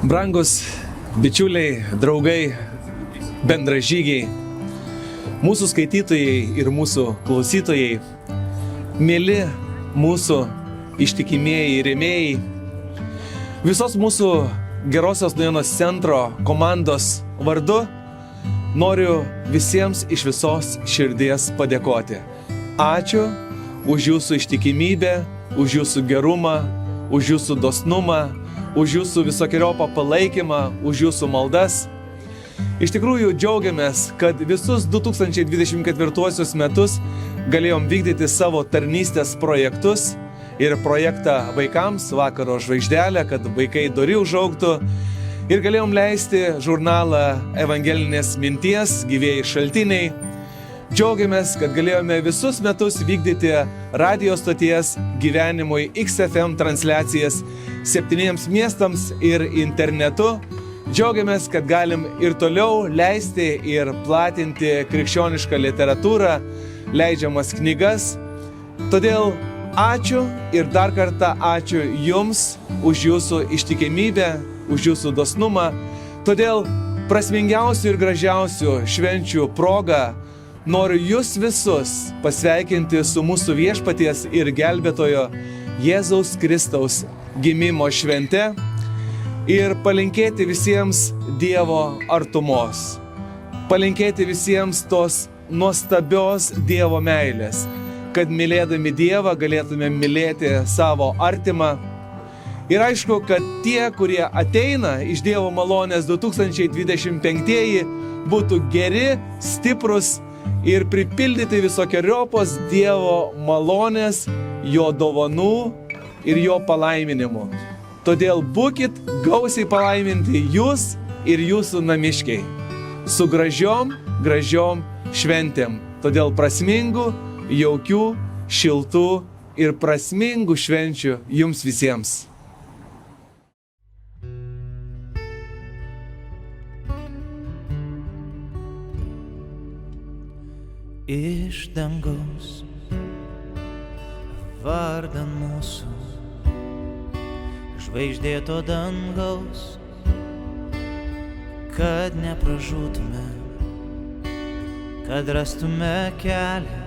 Brangus bičiuliai, draugai, bendražygiai, mūsų skaitytojai ir mūsų klausytojai, mieli mūsų ištikimieji rėmėjai, visos mūsų Gerosios naujienos centro komandos vardu noriu visiems iš visos širdies padėkoti. Ačiū už jūsų ištikimybę, už jūsų gerumą, už jūsų dosnumą, už jūsų visokeriopą palaikymą, už jūsų maldas. Iš tikrųjų džiaugiamės, kad visus 2024 metus galėjom vykdyti savo tarnystės projektus ir projektą vaikams, vakaro žvaigždelė, kad vaikai dori užaugtų. Ir galėjom leisti žurnalą Evangelinės minties, gyvieji šaltiniai. Džiaugiamės, kad galėjome visus metus vykdyti radijo stoties gyvenimui XFM transliacijas 7 miestams ir internetu. Džiaugiamės, kad galim ir toliau leisti ir platinti krikščionišką literatūrą, leidžiamas knygas. Todėl ačiū ir dar kartą ačiū Jums už Jūsų ištikimybę, už Jūsų dosnumą. Todėl prasmingiausių ir gražiausių švenčių proga noriu Jūs visus pasveikinti su mūsų viešpaties ir gelbėtojo Jėzaus Kristaus gimimo švente ir palinkėti visiems Dievo artumos. Palinkėti visiems tos nuostabios Dievo meilės, kad mylėdami Dievą galėtume mylėti savo artimą. Ir aišku, kad tie, kurie ateina iš Dievo malonės 2025, būtų geri, stiprus ir pripildyti visokeriopos Dievo malonės, jo dovanų ir jo palaiminimų. Todėl būkit gausiai palaiminti jūs ir jūsų namiškiai su gražiom šventėm. Todėl prasmingų, jaukių, šiltų ir prasmingų švenčių jums visiems. Iš dangaus vardan mūsų žvaigždėto dangaus, kad nepražūtume, kad rastume kelią,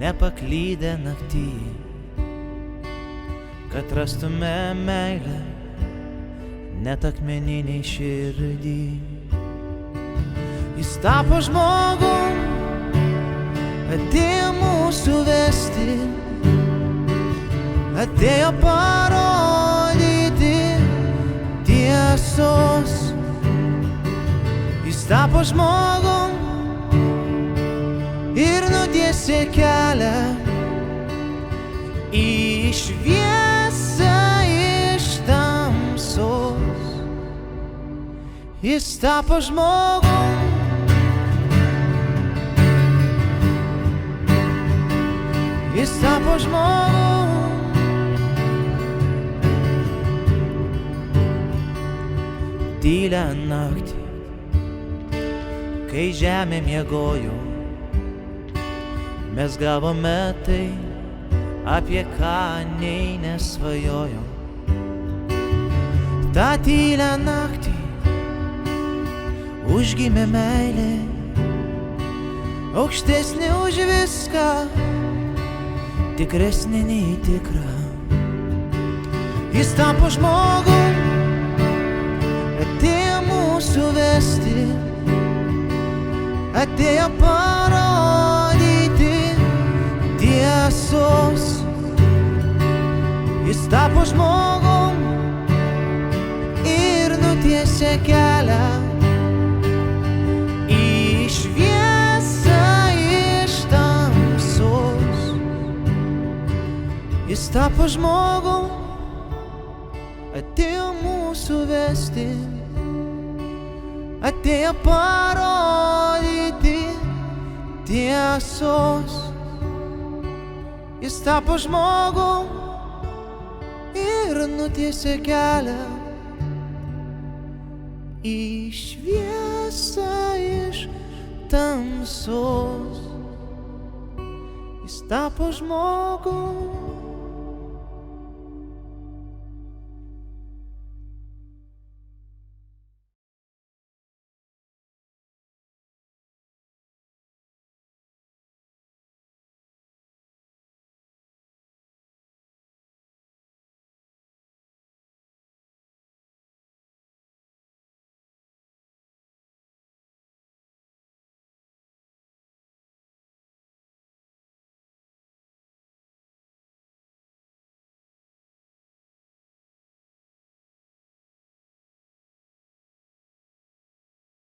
nepaklydę naktį, kad rastume meilę, net akmeniniai širdį. Jis tapo žmogum, atėjo mūsų vesti, atėjo parodyti tiesos. Jis tapo žmogum ir nutiesė kelią į šviesą iš tamsos. Jis tapo žmogum, jis tapo žmogum. Tylią naktį, kai žemė miegojo, mes gavome tai, apie ką nei nesvajojom. Ta tylią naktį užgimė meilė, aukštesnė už viską, tikresnė nei tikra. Jis tapo žmogum, atėjo mūsų vesti, atėjo parodyti tiesos. Jis tapo žmogum ir nutiesė kelią į šviesą iš tamsos. Jis tapo žmogum, atėjo mūsų vesti, atėjo parodyti tiesos. Jis tapo žmogum ir nutiesė kelią į šviesą iš tamsos. Jis tapo žmogum